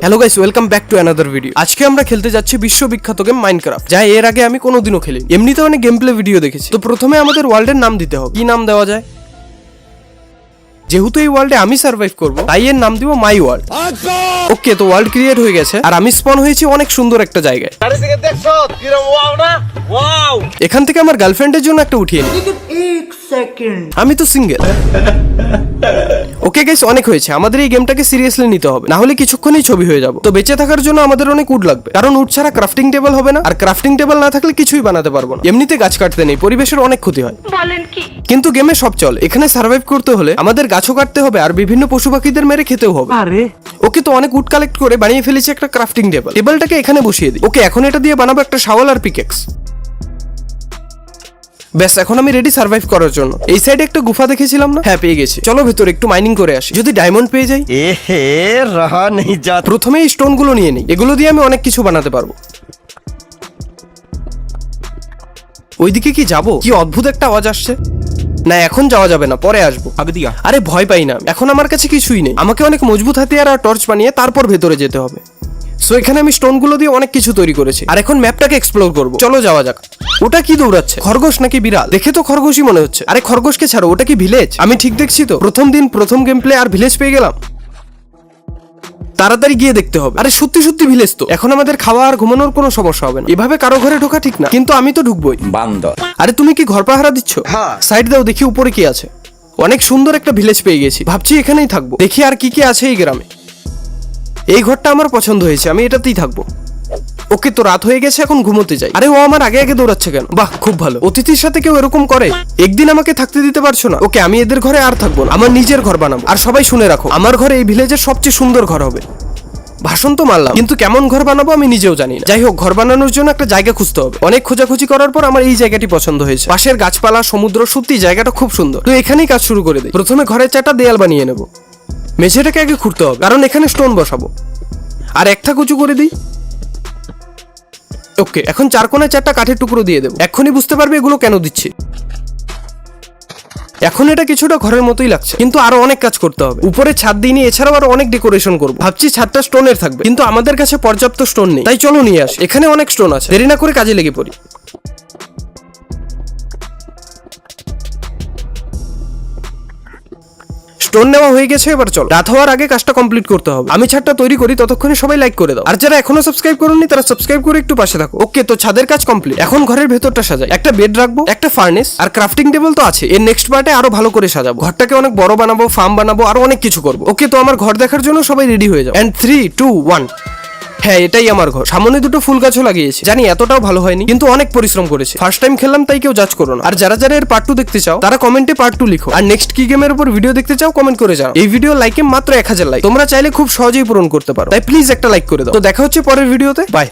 Hello guys, welcome back to another video. আজকে আমরা খেলতে যাচ্ছি বিশ্ববিখ্যাত গেম মাইনক্রাফট, যা এর আগে আমি কোনোদিনও খেলিনি। এমনিতে অনেক গেম প্লে ভিডিও দেখেছি। তো প্রথমে আমাদের ওয়ার্ল্ডের নাম দিতে হবে। কি নাম দেওয়া যায়? যেহেতু এই ওয়ার্ল্ডে আমি সার্ভাইভ করব, তাই এর নাম দিব মাই ওয়ার্ল্ড। ওকে, তো ওয়ার্ল্ড ক্রিয়েট হয়ে গেছে আর আমি স্পন হয়েছি অনেক সুন্দর একটা জায়গায়। এখান থেকে আমার গার্লফ্রেন্ডের জন্য একটা উঠিয়ে নিই। আমি তো সিঙ্গেল। ওকে গাইস, অনেক হয়েছে। আমাদের এই গেমটাকে সিরিয়াসলি নিতে হবে, না হলে কিছুক্ষণই ছবি হয়ে যাব। তো বেঁচে থাকার জন্য আমাদের অনেক উড লাগবে, কারণ উড ছাড়া ক্রাফটিং টেবিল হবে না, আর ক্রাফটিং টেবিল না থাকলে কিছুই বানাতে পারবো না। এমনিতে গাছ কাটতে নেই, পরিবেশের অনেক ক্ষতি হয়। কিন্তু গেমে সব চলে। এখানে সার্ভাইভ করতে হলে আমাদের গাছও কাটতে হবে আর বিভিন্ন পশু পাখিদের মেরে খেতেও হবে। ওকে, তো অনেক উড কালেক্ট করে বানিয়ে ফেলেছি একটা ক্রাফটিং টেবিল। টেবিলটাকে এখানে বসিয়ে দিই। ওকে, এখন এটা দিয়ে বানাবো একটা শাওয়াল আর পিকেক্স। ব্যাস, এখন আমি রেডি সার্ভাইভ করার জন্য। এই সাইডে একটা গুফা দেখেছিলাম না? হ্যাঁ, পেয়ে গেছি। চলো ভেতরে একটু মাইনিং করে আসি, যদি ডায়মন্ড পেয়ে যাই। रहा नहीं जाता। প্রথমে এই স্টোন গুলো নিয়ে নিই, এগুলো দিয়ে আমি অনেক কিছু বানাতে পারবো। ওইদিকে কি যাবো? কি অদ্ভুত একটা আওয়াজ আসছে। না, এখন যাওয়া যাবে না, পরে আসবো। আরে ভয় পাই না, এখন আমার কাছে কিছুই নেই। আমাকে অনেক মজবুত হাতিয়ার আর টর্চ বানিয়ে তারপর ভেতরে যেতে হবে। সো এখানে আমি স্টোন গুলো দিয়ে অনেক কিছু তৈরি করেছি, আর এখন ম্যাপটাকে এক্সপ্লোর করবো। চলো যাওয়া যাক। ওটা কি দৌড়াচ্ছে? খরগোশ নাকি বিড়াল? দেখে তো খরগোশই মনে হচ্ছে। আরে খরগোশকে ছাড়ো, ওটা কি ভিলেজ? আমি ঠিক দেখছি তো? প্রথম দিন প্রথম গেম প্লে আর ভিলেজ পেয়ে গেলাম। তাড়াতাড়ি গিয়ে দেখতে হবে। আরে সত্যি সত্যি ভিলেজ তো। এখন আমাদের খাওয়া আর ঘুমানোর কোনো সমস্যা হবে না। এভাবে কারো ঘরে ঢোকা ঠিক না, কিন্তু আমি তো ঢুকবোই। বান্দর। আরে তুমি কি ঘর পাহারা দিচ্ছ? হ্যাঁ। সাইড দাও, দেখি উপরে কি আছে। অনেক সুন্দর একটা ভিলেজ পেয়ে গেছি, ভাবছি এখানেই থাকবো। দেখি আর কি কি আছে এই গ্রামে। এই ঘরটা আমার পছন্দ হয়েছে, আমি এটাতেই থাকবো। ওকে, তো রাত হয়ে গেছে, এখন ঘুমোতে যাই। আরে ও আমার আগে আগে দৌড়াচ্ছে কেন? বাহ, খুব ভালো। অতিথির সাথে কেউ এরকম করে? একদিন আমাকে থাকতে দিতে পারছো না? ওকে, আমি এদের ঘরে আর থাকবো না, আমার নিজের ঘর বানাবো। আর সবাই শুনে রাখো, আমার ঘরে এই ভিলেজের সবচেয়ে সুন্দর ঘর হবে। ভাষণ তো মারলাম, কিন্তু কেমন ঘর বানাবো আমি নিজেও জানি না। যাই হোক, ঘর বানানোর জন্য একটা জায়গা খুঁজতে হবে। অনেক খোঁজাখুঁজি করার পর আমার এই জায়গাটি পছন্দ হয়েছে। পাশের গাছপালা, সমুদ্র, সত্যি জায়গাটা খুব সুন্দর। তো এখানেই কাজ শুরু করে দিই। প্রথমে ঘরের চারটা দেয়াল বানিয়ে নেব। মেঝেটাকে আগে খুঁড়তে হবে, কারণ এখানে স্টোন বসাবো। আর একটা উঁচু করে দিই। ওকে, এখন চার কোণায় চারটা কাঠের টুকরো দিয়ে দেবো। এখনই বুঝতে পারবে এগুলো কেন দিচ্ছি। এখন এটা কিছুটা ঘরের মতোই লাগছে, কিন্তু আরো অনেক কাজ করতে হবে। উপরে ছাদ দিইনি, এছাড়াও আরো অনেক ডেকোরেশন করবো। ভাবছি ছাদটা স্টোনের থাকবে, কিন্তু আমাদের কাছে পর্যাপ্ত স্টোন নেই। তাই চলো নিয়ে আসি। এখানে অনেক স্টোন আছে, দেরি না করে কাজে লেগে পড়ি। স্টোন নেওয়া হয়ে গেছে, এবার চলো। রাত হওয়ার আগে কাজটা কমপ্লিট করতে হবে। আমি ছাদটা তৈরি করি, ততক্ষণে সবাই লাইক করে দাও। আর যারা এখনো সাবস্ক্রাইব করোনি তারা সাবস্ক্রাইব করে একটু পাশে থাকো। ওকে, তো ছাদের কাজ কমপ্লিট। এখন ঘরের ভেতরটা সাজাই। একটা বেড রাখবো, একটা ফার্নেস আর ক্রাফটিং টেবিল তো আছে। এর নেক্সট পার্টে আরো ভালো করে সাজাবো। ঘরটাকে অনেক বড় বানাবো, ফার্ম বানাবো, আরো অনেক কিছু করবো। ওকে, তো আমার ঘর দেখার জন্য সবাই রেডি হয়ে যাও। এন্ড 3, 2, 1। হ্যাঁ, এটাই আমার ঘর। সামনে দুটো ফুল গাছও লাগিয়েছি। জানি এতটাও ভালো হয়নি, কিন্তু অনেক পরিশ্রম করেছি। ফার্স্ট টাইম খেললাম, তাই কেউ জাজ করো না। আর যারা যারা এর পার্ট 2 দেখতে চাও তারা কমেন্টে পার্ট 2 লিখো। আর নেক্সট কি গেমের উপর ভিডিও দেখতে চাও কমেন্ট করে যাও। এই ভিডিও লাইকে মাত্র 1000 লাইক। তোমরা চাইলে খুব সহজেই পূরণ করতে পারো, তাই প্লিজ একটা লাইক করে দাও। তো দেখা হচ্ছে পরের ভিডিওতে। বাই।